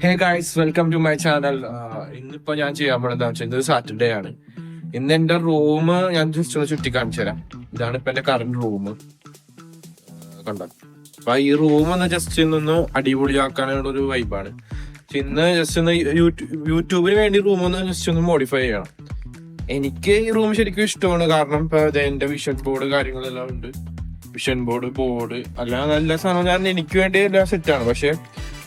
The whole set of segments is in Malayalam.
Hey guys, welcome to my channel. ഇന്നിപ്പോ ഞാൻ ചെയ്യാൻ പോണെന്താ വെച്ചാൽ ഇന്നൊരു സാറ്റർഡേ ആണ്. ഇന്ന് എന്റെ റൂം ഞാൻ ജസ്റ്റ് ഒന്ന് ചുറ്റി കാണിച്ചു തരാം. ഇതാണ് ഇപ്പൊ എന്റെ കറന്റ് റൂം. കണ്ടോ? അപ്പൊ ഈ റൂം ഒന്ന് ജസ്റ്റ് ഒന്ന് അടിപൊളിയാക്കാനുള്ള ഒരു വൈബാണ്. ഇന്ന് ജസ്റ്റ് ഒന്ന് യൂട്യൂബിന് വേണ്ടി റൂം ഒന്ന് ജസ്റ്റ് ഒന്ന് മോഡിഫൈ ചെയ്യണം. എനിക്ക് ഈ റൂം ശരിക്കും ഇഷ്ടമാണ്. കാരണം ഇപ്പൊ എന്റെ വിഷൻ ബോർഡ് കാര്യങ്ങളെല്ലാം ഉണ്ട്. വിഷൻ ബോർഡ് അല്ലാതെ നല്ല സാധനം ഞാൻ എനിക്ക് വേണ്ടി എല്ലാം സെറ്റാണ്. പക്ഷെ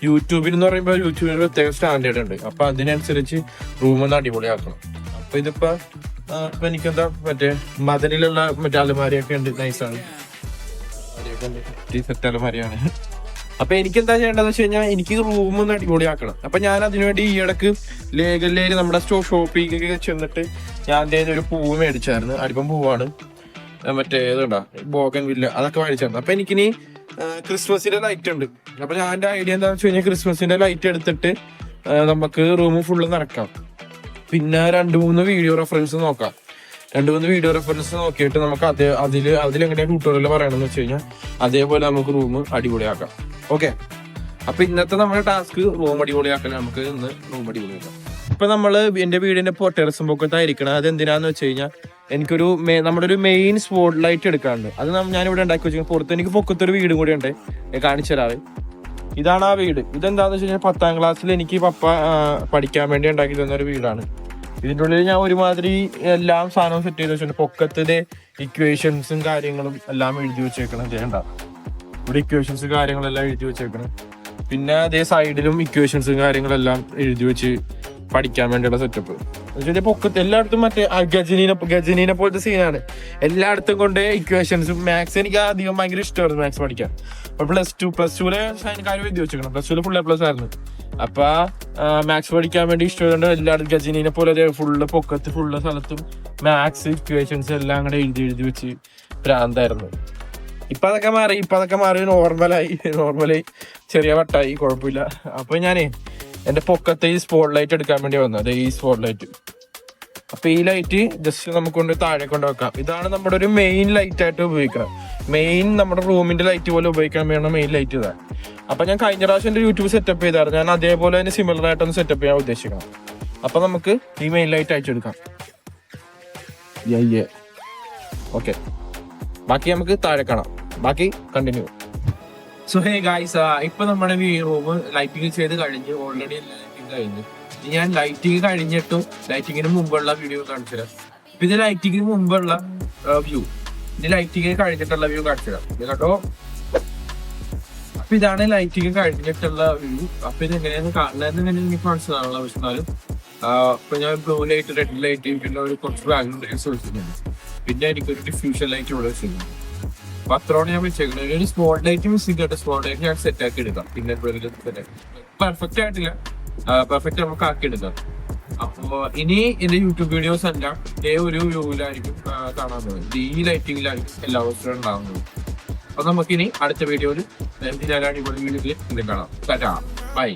യൂട്യൂബിൽ എന്ന് പറയുമ്പോൾ യൂട്യൂബിന് പ്രത്യേക സ്റ്റാൻഡേർഡ് ഉണ്ട്. അപ്പൊ അതിനനുസരിച്ച് റൂം ഒന്ന് അടിപൊളിയാക്കണം. അപ്പൊ ഇതിപ്പോ എനിക്കെന്താ മറ്റേ മദനിലുള്ള മറ്റേ അലമാരിയൊക്കെ ഉണ്ട്, നൈസാണ്. സെറ്റ് അലമാരിയാണ്. അപ്പൊ എനിക്കെന്താ ചെയ്യേണ്ടതെന്ന് വെച്ച് കഴിഞ്ഞാൽ എനിക്ക് റൂം ഒന്ന് അടിപൊളിയാക്കണം. അപ്പൊ ഞാൻ അതിനുവേണ്ടി ഈ ഇടക്ക് ലേഖല്ലേര് നമ്മുടെ ഷോപ്പിലേക്ക് ചെന്നിട്ട് ഞാൻ ഒരു പൂവ് മേടിച്ചായിരുന്നു. അടിപ്പം പൂവാണ്, മറ്റേ ഇതുണ്ടാ ബോഗൻ വില്ല, അതൊക്കെ മേടിച്ചായിരുന്നു. അപ്പൊ എനിക്കിനി ക്രിസ്മസിന്റെ ലൈറ്റ് ഉണ്ട്. അപ്പൊ ഞാൻ എന്റെ ഐഡിയ എന്താണെന്ന് വെച്ച് കഴിഞ്ഞാൽ ക്രിസ്മസിന്റെ ലൈറ്റ് എടുത്തിട്ട് നമുക്ക് റൂം ഫുള്ള് നടക്കാം. പിന്നെ 2-3 വീഡിയോ റെഫറൻസ് നോക്കാം. 2-3 വീഡിയോ റെഫറൻസ് നോക്കിയിട്ട് നമുക്ക് അതിലെങ്ങനെയാണ് ട്യൂട്ടോറിയൽ പറയണമെന്ന് വെച്ച് കഴിഞ്ഞാൽ അതേപോലെ നമുക്ക് റൂം അടിപൊളിയാക്കാം. ഓക്കെ, അപ്പൊ ഇന്നത്തെ നമ്മുടെ ടാസ്ക് റൂം അടിപൊളിയാക്കാൻ. നമുക്ക് ഇന്ന് റൂം അടിപൊളിയാക്കാം. ഇപ്പൊ നമ്മള് എന്റെ വീടിന്റെ ടെറസും പൊക്കത്തായിരിക്കണം. അതെന്തിനാന്ന് വെച്ച് കഴിഞ്ഞാൽ എനിക്കൊരു നമ്മുടെ ഒരു മെയിൻ സ്പോട്ട് ലൈറ്റ് എടുക്കാറുണ്ട്. അത് ഞാനിവിടെ ഉണ്ടാക്കി വെച്ചാൽ പുറത്ത് എനിക്ക് പൊക്കത്തൊരു വീടും കൂടി ഉണ്ട്, കാണിച്ചു തരാറ്. ഇതാണ് ആ വീട്. ഇതെന്താന്ന് വെച്ച് കഴിഞ്ഞാൽ 10ാം ക്ലാസ്സിൽ എനിക്ക് പപ്പ പഠിക്കാൻ വേണ്ടി ഉണ്ടാക്കി തന്ന ഒരു വീടാണ്. ഇതിൻ്റെ ഉള്ളിൽ ഞാൻ ഒരുമാതിരി എല്ലാം സാധനവും സെറ്റ് ചെയ്ത് വെച്ചിട്ടുണ്ട്. പൊക്കത്തിലെ ഇക്വേഷൻസും കാര്യങ്ങളും എല്ലാം എഴുതി വെച്ചേക്കണം. ചെയ്യണ്ട, ഇവിടെ ഇക്വേഷൻസ് കാര്യങ്ങളെല്ലാം എഴുതി വെച്ചേക്കണം. പിന്നെ അതേ സൈഡിലും ഇക്വേഷൻസും കാര്യങ്ങളെല്ലാം എഴുതി വെച്ച് പഠിക്കാൻ വേണ്ടിയുള്ള സെറ്റപ്പ്. പൊക്കത്ത് എല്ലായിടത്തും മറ്റേ ഗജനീനെ പോലത്തെ സീനാണ്. എല്ലായിടത്തും കൊണ്ട് ഇക്വേഷൻസും മാത്സ് എനിക്ക് അധികം ഭയങ്കര ഇഷ്ടമായിരുന്നു മാത്സ് പഠിക്കാൻ. അപ്പൊ പ്ലസ് ടുലെ കാര്യം എഴുതി വെച്ചേക്കണം. പ്ലസ് ടുല് ഫുൾ A+ ആയിരുന്നു. അപ്പൊ മാത്സ് പഠിക്കാൻ വേണ്ടി ഇഷ്ടമായതുകൊണ്ട് എല്ലായിടത്തും ഗജനീനെ പോലെ ഫുള്ള് പൊക്കത്ത് ഫുള്ള് സ്ഥലത്തും മാത്സ് ഇക്വേഷൻസ് എല്ലാം കൂടെ എഴുതി വെച്ച് ഭ്രാന്തായിരുന്നു. ഇപ്പൊ അതൊക്കെ മാറി നോർമലായി ചെറിയ വട്ടായി, കുഴപ്പമില്ല. അപ്പൊ ഞാനേ എന്റെ പൊക്കത്തെ ഈ സ്പോട്ട് ലൈറ്റ് എടുക്കാൻ വേണ്ടി വന്നത്, ഈ സ്പോട്ട് ലൈറ്റ്. അപ്പൊ ഈ ലൈറ്റ് ജസ്റ്റ് നമുക്ക് കൊണ്ട് താഴെ കൊണ്ട് വെക്കാം. ഇതാണ് നമ്മുടെ ഒരു മെയിൻ ലൈറ്റ് ആയിട്ട് ഉപയോഗിക്കണം. മെയിൻ നമ്മുടെ റൂമിന്റെ ലൈറ്റ് പോലെ ഉപയോഗിക്കാൻ വേണം മെയിൻ ലൈറ്റ് ഇതാണ്. അപ്പൊ ഞാൻ കഴിഞ്ഞ പ്രാവശ്യം എന്റെ യൂട്യൂബ് സെറ്റപ്പ് ചെയ്തായിരുന്നു. ഞാൻ അതേപോലെ തന്നെ സിമിലർ ആയിട്ടൊന്ന് സെറ്റപ്പ് ചെയ്യാൻ ഉദ്ദേശിക്കണം. അപ്പൊ നമുക്ക് ഈ മെയിൻ ലൈറ്റ് അയച്ചെടുക്കാം. ഓക്കെ, ബാക്കി നമുക്ക് താഴെ കാണാം. ബാക്കി കണ്ടിന്യൂ. സോ ഹേ ഗൈസ്, ഇപ്പൊ നമ്മുടെ റൂം ലൈറ്റിംഗ് ചെയ്ത് കഴിഞ്ഞ് ഓൾറെഡി ലൈറ്റിംഗ് കഴിഞ്ഞു. ഞാൻ ലൈറ്റിംഗ് കഴിഞ്ഞിട്ടും ലൈറ്റിങ്ങിന് മുമ്പുള്ള വീഡിയോ കാണിച്ചു തരാം. ഇത് ലൈറ്റിങ്ങിന് മുമ്പുള്ള വ്യൂ, ഇത് ലൈറ്റിംഗ് കഴിഞ്ഞിട്ടുള്ള വ്യൂ കാണിച്ചു തരാം കേട്ടോ. അപ്പൊ ഇതാണ് ലൈറ്റിംഗ് കഴിഞ്ഞിട്ടുള്ള വ്യൂ. അപ്പൊ ഇത് എങ്ങനെയാണ് കാണുന്നതെന്ന് എങ്ങനെ എനിക്ക് മനസ്സിലാണുള്ള ആവശ്യമാലും. ഇപ്പൊ ഞാൻ ബ്ലൂ ലൈറ്റ്, റെഡ് ലൈറ്റ്, പിന്നെ ഒരു കുറച്ച് ബാക്ക്ഗ്രൗണ്ട് ലൈറ്റ്സ് വെച്ചിട്ടുണ്ട്. പിന്നെ എനിക്കൊരു ഡിഫ്യൂഷൻ ലൈറ്റ് ഇവിടെ വെച്ചിട്ടുണ്ട്. അപ്പൊ അത്രോടെ ഞാൻ വെച്ചേക്കുന്നത്. ഒരു സ്പോട്ട് ലൈറ്റ് മിസ് ചെയ്തിട്ട് സ്പോട്ട് ലൈറ്റ് ഞാൻ സെറ്റ് ആക്കി എടുക്കാം. പിന്നെ പെർഫെക്റ്റ് ആയിട്ടില്ല, പെർഫെക്റ്റ് നമുക്ക് ആക്കി എടുക്കാം. അപ്പോ ഇനി എന്റെ യൂട്യൂബ് വീഡിയോസ് എല്ലാം ഇതേ ഒരു വ്യൂവിലായിരിക്കും കാണാൻ പോകുന്നത്. ഈ ലൈറ്റിംഗിലായിരിക്കും എല്ലാ ദിവസവും ഉണ്ടാകുന്നത്. അപ്പൊ നമുക്കിനി അടുത്ത വീഡിയോയിൽ അടിപൊളി വീഡിയോയിൽ കാണാം. ബൈ.